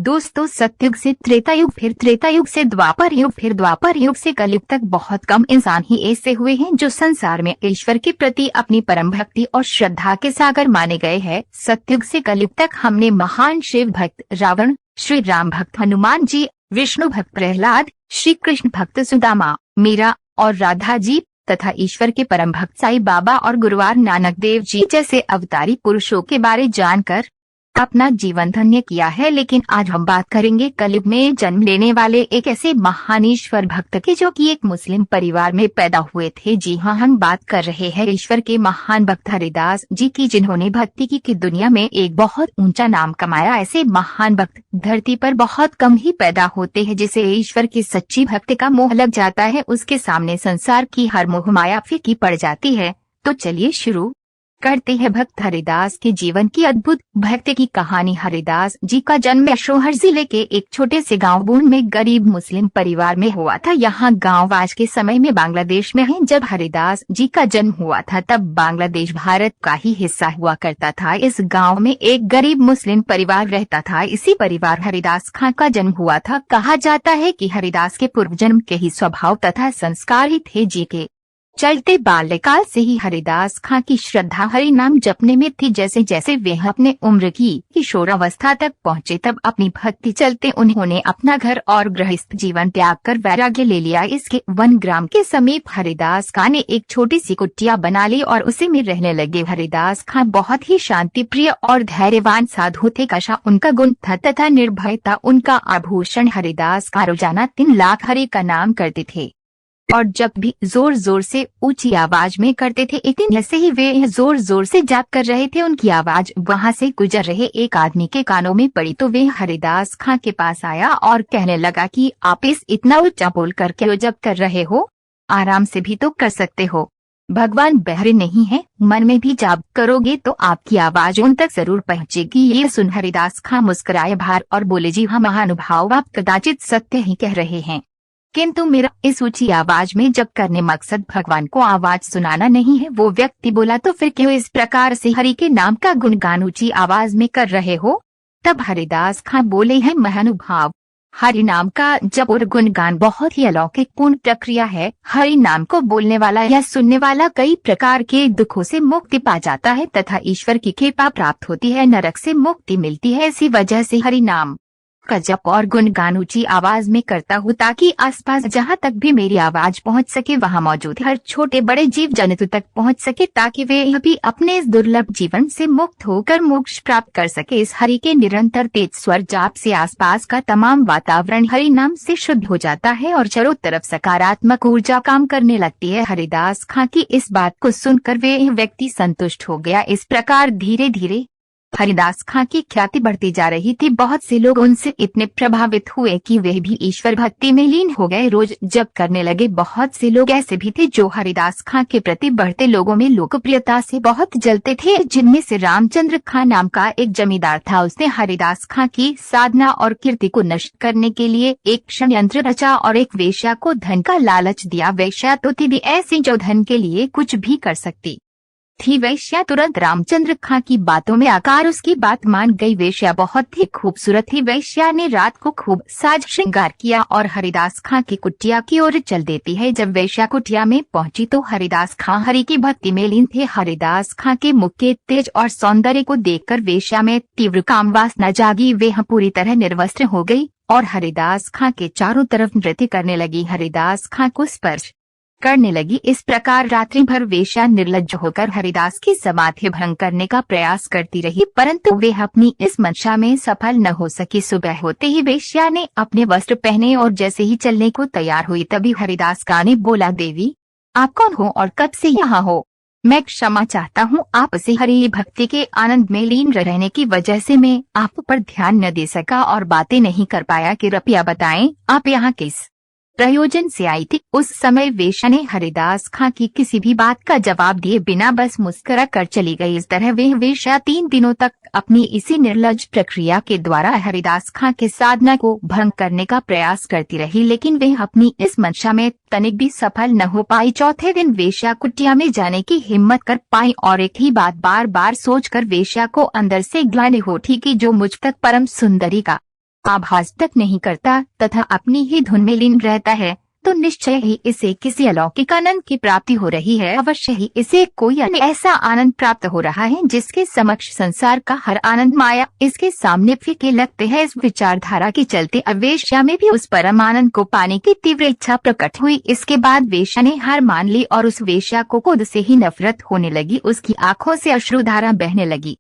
दोस्तों, सतयुग से त्रेता युग, फिर त्रेता युग से द्वापर युग, फिर द्वापर युग से कलयुग तक बहुत कम इंसान ही ऐसे हुए हैं जो संसार में ईश्वर के प्रति अपनी परम भक्ति और श्रद्धा के सागर माने गए हैं। सतयुग से कलयुग तक हमने महान शिव भक्त रावण, श्री राम भक्त हनुमान जी, विष्णु भक्त प्रहलाद, श्री कृष्ण भक्त सुदामा, मीरा और राधा जी तथा ईश्वर के परम भक्त साई बाबा और गुरुवार नानक देव जी जैसे अवतारी पुरुषों के बारे जानकर अपना जीवन धन्य किया है। लेकिन आज हम बात करेंगे कलयुग में जन्म लेने वाले एक ऐसे महान ईश्वर भक्त की जो कि एक मुस्लिम परिवार में पैदा हुए थे। जी हाँ, हम बात कर रहे हैं ईश्वर के महान भक्त हरिदास जी की, जिन्होंने भक्ति की दुनिया में एक बहुत ऊंचा नाम कमाया। ऐसे महान भक्त धरती पर बहुत कम ही पैदा होते हैं। जिसे ईश्वर की सच्ची भक्ति का मोह लग जाता है, उसके सामने संसार की हर मोह माया फीकी पड़ जाती है। तो चलिए शुरू करते हैं भक्त हरिदास के जीवन की अद्भुत भक्ति की कहानी। हरिदास जी का जन्म अशोहर जिले के एक छोटे से गांव बून में गरीब मुस्लिम परिवार में हुआ था। यहाँ गांव आज के समय में बांग्लादेश में है। जब हरिदास जी का जन्म हुआ था तब बांग्लादेश भारत का ही हिस्सा हुआ करता था। इस गांव में एक गरीब मुस्लिम परिवार रहता था। इसी परिवार हरिदास खां का जन्म हुआ था। कहा जाता है कि हरिदास के पूर्व जन्म के ही स्वभाव तथा संस्कार ही थे। जी के चलते बाल्यकाल से ही हरिदास खां की श्रद्धा हरि नाम जपने में थी। जैसे जैसे वे अपने उम्र की किशोरावस्था तक पहुँचे तब अपनी भक्ति चलते उन्होंने अपना घर और गृहस्थ जीवन त्याग कर वैराग्य ले लिया। इसके 1 ग्राम के समीप हरिदास खां ने एक छोटी सी कुटिया बना ली और उसी में रहने लगे। हरिदास खां बहुत ही शांति प्रिय और धैर्यवान साधु थे। कशा उनका गुण था तथा निर्भयता उनका आभूषण। हरिदास खां रोजाना 3 लाख हरि का नाम करते थे और जब भी जोर जोर से ऊंची आवाज में करते थे। एक दिन जैसे ही वे जोर जोर से जाप कर रहे थे, उनकी आवाज वहां से गुजर रहे एक आदमी के कानों में पड़ी तो वे हरिदास खां के पास आया और कहने लगा कि आप इस इतना ऊंचा बोल कर क्यों जप कर रहे हो? आराम से भी तो कर सकते हो। भगवान बहरे नहीं है, मन में भी जाप करोगे तो आपकी आवाज उन तक जरूर पहुँचेगी। ये सुन हरिदास खां मुस्कुराए बाहर और बोले, जी हाँ महानुभाव, आप कदाचित सत्य ही कह रहे हैं, किंतु मेरा इस ऊंची आवाज में जप करने मकसद भगवान को आवाज सुनाना नहीं है। वो व्यक्ति बोला, तो फिर क्यों इस प्रकार से हरि के नाम का गुणगान ऊंची आवाज में कर रहे हो? तब हरिदास खां बोले हैं, महानुभाव, हरि नाम का जप और गुणगान बहुत ही अलौकिक पूर्ण प्रक्रिया है। हरि नाम को बोलने वाला या सुनने वाला कई प्रकार के दुखों से मुक्ति पा जाता है तथा ईश्वर की कृपा प्राप्त होती है, नरक से मुक्ति मिलती है। इसी वजह से हरि नाम का जप और गुणगान ऊंची आवाज में करता हूँ ताकि आसपास जहाँ तक भी मेरी आवाज पहुँच सके वहाँ मौजूद हर छोटे बड़े जीव जंतु तक पहुँच सके, ताकि वे भी अपने इस दुर्लभ जीवन से मुक्त होकर मोक्ष प्राप्त कर सके। इस हरि के निरंतर तेज स्वर जाप से आसपास का तमाम वातावरण हरि नाम से शुद्ध हो जाता है और चारों तरफ सकारात्मक ऊर्जा काम करने लगती है। हरिदास खां की इस बात को सुनकर वे व्यक्ति संतुष्ट हो गया। इस प्रकार धीरे धीरे हरिदास खां की ख्याति बढ़ती जा रही थी। बहुत से लोग उनसे इतने प्रभावित हुए कि वे भी ईश्वर भक्ति में लीन हो गए, रोज जप करने लगे। बहुत से लोग ऐसे भी थे जो हरिदास खां के प्रति बढ़ते लोगों में लोकप्रियता से बहुत जलते थे, जिनमें से रामचंद्र खां नाम का एक जमींदार था। उसने हरिदास खां की साधना और कीर्ति को नष्ट करने के लिए एक षड्यंत्र रचा और एक वेश्या को धन का लालच दिया। वेश्या तो थी भी ऐसी जो धन के लिए कुछ भी कर सकती थी। वेश्या तुरंत रामचंद्र खां की बातों में आकर उसकी बात मान गई। वेश्या बहुत ही खूबसूरत थी। वेश्या ने रात को खूब साज श्रृंगार किया और हरिदास खां की कुटिया की ओर चल देती है। जब वेश्या कुटिया में पहुंची तो हरिदास खां हरि की भक्ति में लीन थे। हरिदास खां के मुख के तेज और सौंदर्य को देखकर वेश्या में तीव्र काम वासना जागी। वे पूरी तरह निर्वस्त्र हो गई और हरिदास खां के चारों तरफ नृत्य करने लगी, हरिदास खां को स्पर्श करने लगी। इस प्रकार रात्रि भर वेश्या निर्लज्ज होकर हरिदास की समाधि भंग करने का प्रयास करती रही, परंतु वे अपनी इस मंशा में सफल न हो सकी। सुबह होते ही वेश्या ने अपने वस्त्र पहने और जैसे ही चलने को तैयार हुई तभी हरिदास खां ने बोला, देवी आप कौन हो और कब से यहाँ हो? मैं क्षमा चाहता हूँ, आपसे हरि भक्ति के आनंद में लीन रहने की वजह से मैं आप पर ध्यान न दे सका और बातें नहीं कर पाया। कृपया बताएं आप यहाँ किस प्रयोजन से आई थी? उस समय वेश्या ने हरिदास खां की किसी भी बात का जवाब दिए बिना बस मुस्कुरा कर चली गई। इस तरह वह वेश्या 3 दिनों तक अपनी इसी निर्लज प्रक्रिया के द्वारा हरिदास खां के साधना को भंग करने का प्रयास करती रही, लेकिन वह अपनी इस मंशा में तनिक भी सफल न हो पाई। चौथे दिन वेश्या कुटिया में जाने की हिम्मत कर पाई और एक ही बात बार बार सोचकर वेश्या को अंदर से ग्लानि हो उठी कि जो मुझ तक परम सुंदरी का आभास तक नहीं करता तथा अपनी ही धुन में लीन रहता है, तो निश्चय ही इसे किसी अलौकिक आनंद की प्राप्ति हो रही है। अवश्य ही इसे कोई ऐसा आनंद प्राप्त हो रहा है जिसके समक्ष संसार का हर आनंद माया इसके सामने फीके लगते हैं। इस विचारधारा के चलते अब वेश्या में भी उस परम आनंद को पाने की तीव्र इच्छा प्रकट हुई। इसके बाद वेश्या ने हार मान ली और उस वेश्या को खुद से ही नफरत होने लगी। उसकी आंखों से अश्रुधारा बहने लगी।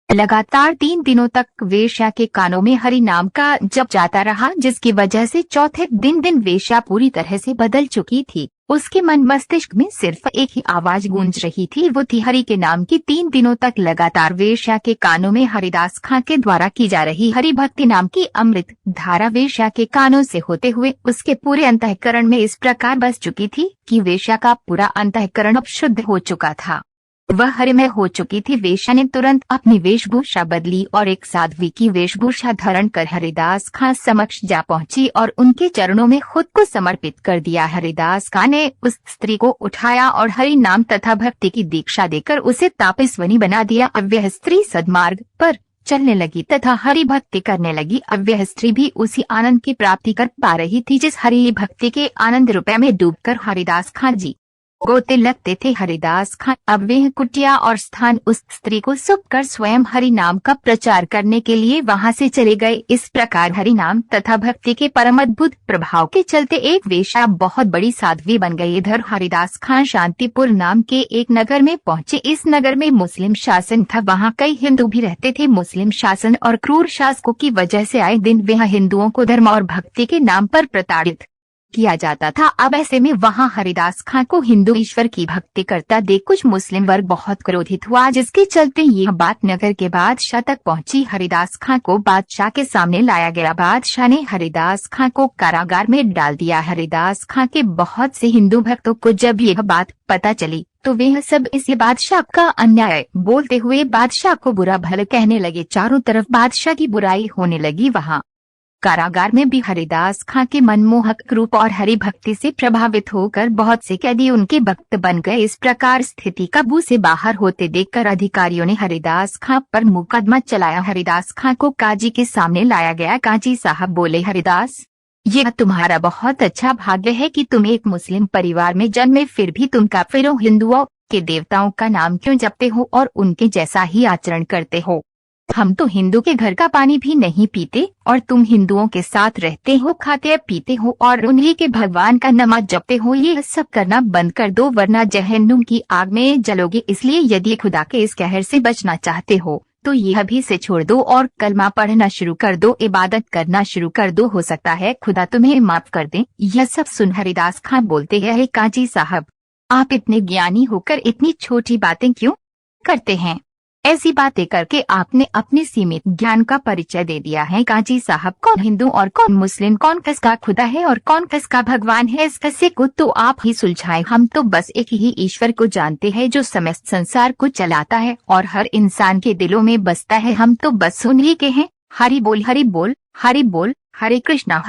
लगातार 3 दिनों तक वेश्या के कानों में हरि नाम का जप जाता रहा, जिसकी वजह से चौथे दिन वेश्या पूरी तरह से बदल चुकी थी। उसके मन मस्तिष्क में सिर्फ एक ही आवाज गूंज रही थी, वो थी हरि के नाम की। 3 दिनों तक लगातार वेश्या के कानों में हरिदास खां के द्वारा की जा रही हरि भक्ति नाम की अमृत धारा वेश्या के कानों से होते हुए उसके पूरे अंतःकरण में इस प्रकार बस चुकी थी कि वेश्या का पूरा अंतःकरण अब शुद्ध हो चुका था, वह हरिमय हो चुकी थी। वेश्या ने तुरंत अपनी वेशभूषा बदली और एक साध्वी की वेशभूषा धारण कर हरिदास खां समक्ष जा पहुंची और उनके चरणों में खुद को समर्पित कर दिया। हरिदास खां ने उस स्त्री को उठाया और हरि नाम तथा भक्ति की दीक्षा देकर उसे तापस्वनी बना दिया। अब वह स्त्री सद्मार्ग पर चलने लगी तथा हरि भक्ति करने लगी। अब वह स्त्री भी उसी आनंद की प्राप्ति कर पा रही थी जिस हरि भक्ति के आनंद रूपये में डूबकर हरिदास खां जी गोते लगते थे। हरिदास खां अब वह कुटिया और स्थान उस स्त्री को सौंप कर स्वयं हरि नाम का प्रचार करने के लिए वहां से चले गए। इस प्रकार हरि नाम तथा भक्ति के परम अद्भुत प्रभाव के चलते एक वेश्या बहुत बड़ी साध्वी बन गई। इधर हरिदास खां शांतिपुर नाम के एक नगर में पहुंचे। इस नगर में मुस्लिम शासन था, वहाँ कई हिंदू भी रहते थे। मुस्लिम शासन और क्रूर शासकों की वजह से आए दिन वह हिंदुओं को धर्म और भक्ति के नाम पर प्रताड़ित किया जाता था। अब ऐसे में वहां हरिदास खां को हिंदू ईश्वर की भक्ति करता देख कुछ मुस्लिम वर्ग बहुत क्रोधित हुआ, जिसके चलते यह बात नगर के बादशाह तक पहुंची। हरिदास खां को बादशाह के सामने लाया गया। बादशाह ने हरिदास खां को कारागार में डाल दिया। हरिदास खां के बहुत से हिंदू भक्तों को जब यह बात पता चली तो वे सब इस बादशाह का अन्याय बोलते हुए बादशाह को बुरा भला कहने लगे। चारों तरफ बादशाह की बुराई होने लगी। वहाँ कारागार में भी हरिदास खां के मनमोहक रूप और हरि भक्ति से प्रभावित होकर बहुत से कैदी उनके भक्त बन गए। इस प्रकार स्थिति काबू से बाहर होते देखकर अधिकारियों ने हरिदास खां पर मुकदमा चलाया। हरिदास खां को काजी के सामने लाया गया। काजी साहब बोले, हरिदास, यह तुम्हारा बहुत अच्छा भाग्य है कि तुम एक मुस्लिम परिवार में जन्मे, फिर भी तुम काफिरों हिंदुओं के देवताओं का नाम क्यों जपते हो और उनके जैसा ही आचरण करते हो। हम तो हिंदू के घर का पानी भी नहीं पीते और तुम हिंदुओं के साथ रहते हो, खाते पीते हो और उन्हीं के भगवान का नाम जपते हो। ये सब करना बंद कर दो वरना जहन्नुम की आग में जलोगे। इसलिए यदि खुदा के इस कहर से बचना चाहते हो तो यह भी से छोड़ दो और कलमा पढ़ना शुरू कर दो, इबादत करना शुरू कर दो, हो सकता है खुदा तुम्हें माफ कर दे। यह सब सुन हरिदास खां बोलते हैं, काजी साहब, आप इतने ज्ञानी होकर इतनी छोटी बातें क्यों करते हैं? ऐसी बातें करके आपने अपने सीमित ज्ञान का परिचय दे दिया है। काजी साहब, कौन हिंदू और कौन मुस्लिम, कौन किसका खुदा है और कौन किसका भगवान है, इस किस्से को तो आप ही सुलझाएं। हम तो बस एक ही ईश्वर को जानते हैं जो समस्त संसार को चलाता है और हर इंसान के दिलों में बसता है। हम तो बस उन्हीं के हैं। हरि बोल, हरि बोल, हरि बोल, हरे कृष्णा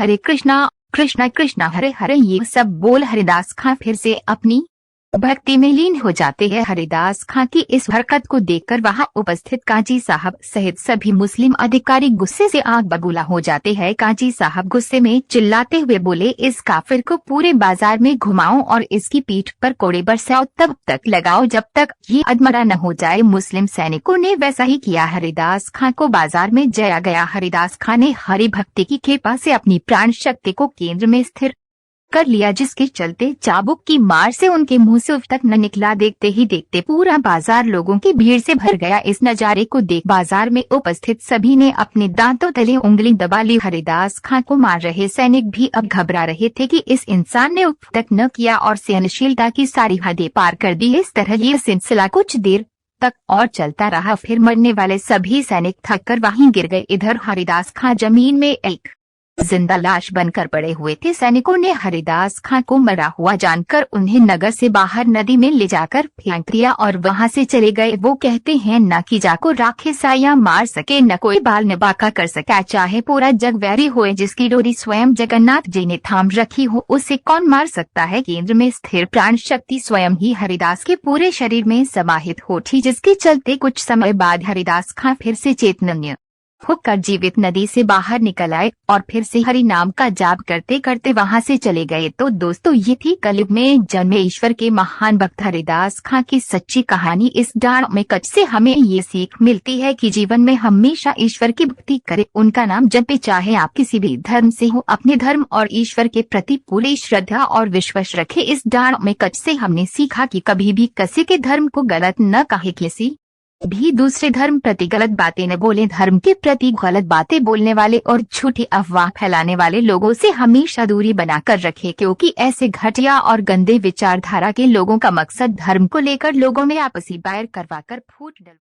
कृष्णा कृष्णा हरे हरे, ये सब बोल हरिदास खां फिर से अपनी भक्ति में लीन हो जाते हैं। हरिदास खां की इस हरकत को देखकर वहां उपस्थित काजी साहब सहित सभी मुस्लिम अधिकारी गुस्से से आग बबूला हो जाते हैं। काजी साहब गुस्से में चिल्लाते हुए बोले, इस काफिर को पूरे बाजार में घुमाओ और इसकी पीठ पर कोड़े बरसाओ, तब तक लगाओ जब तक ये अधमरा न हो जाए। मुस्लिम सैनिकों ने वैसा ही किया। हरिदास खां को बाजार में जया गया। हरिदास खां ने हरि भक्ति की कृपा से अपनी प्राण शक्ति को केंद्र में स्थिर कर लिया, जिसके चलते चाबुक की मार से उनके मुंह से उफ तक न निकला। देखते ही देखते पूरा बाजार लोगों की भीड़ से भर गया। इस नजारे को देख बाजार में उपस्थित सभी ने अपने दांतों तले उंगली दबा ली। हरिदास खां को मार रहे सैनिक भी अब घबरा रहे थे कि इस इंसान ने उफ तक न किया और सहनशीलता की सारी हदें पार कर दी। इस तरह ये सिलसिला कुछ देर तक और चलता रहा। फिर मरने वाले सभी सैनिक थक कर वहीं गिर गए। इधर हरिदास खां जमीन में एक जिंदा लाश बनकर पड़े हुए थे। सैनिकों ने हरिदास खां को मरा हुआ जानकर उन्हें नगर से बाहर नदी में ले जाकर फेंक दिया और वहां से चले गए। वो कहते हैं, न कि जाको राखे साया मार सके, न कोई बाल न बाका कर सके, चाहे पूरा जग वैरी होए, जिसकी डोरी स्वयं जगन्नाथ जी ने थाम रखी हो उसे कौन मार सकता है। केंद्र में स्थिर प्राण शक्ति स्वयं ही हरिदास के पूरे शरीर में समाहित हो थी, जिसके चलते कुछ समय बाद हरिदास खां फिर से चैतन्य होकर जीवित नदी से बाहर निकल आए और फिर से हरि नाम का जाप करते करते वहां से चले गए। तो दोस्तों, ये थी कलयुग में जन्मे ईश्वर के महान भक्त हरिदास खां की सच्ची कहानी। इस डाढ़ में कच से हमें ये सीख मिलती है कि जीवन में हमेशा ईश्वर की भक्ति करें, उनका नाम जपे, चाहे आप किसी भी धर्म से हो। अपने धर्म और ईश्वर के प्रति पूरी श्रद्धा और विश्वास रखें। इस डाढ़ में कच से हमने सीखा कि कभी भी किसी के धर्म को गलत न कहे, किसी भी दूसरे धर्म प्रति गलत बातें न बोले। धर्म के प्रति गलत बातें बोलने वाले और झूठी अफवाह फैलाने वाले लोगों से हमेशा दूरी बनाकर रखें, क्योंकि ऐसे घटिया और गंदे विचारधारा के लोगों का मकसद धर्म को लेकर लोगों में आपसी बैर करवाकर फूट डल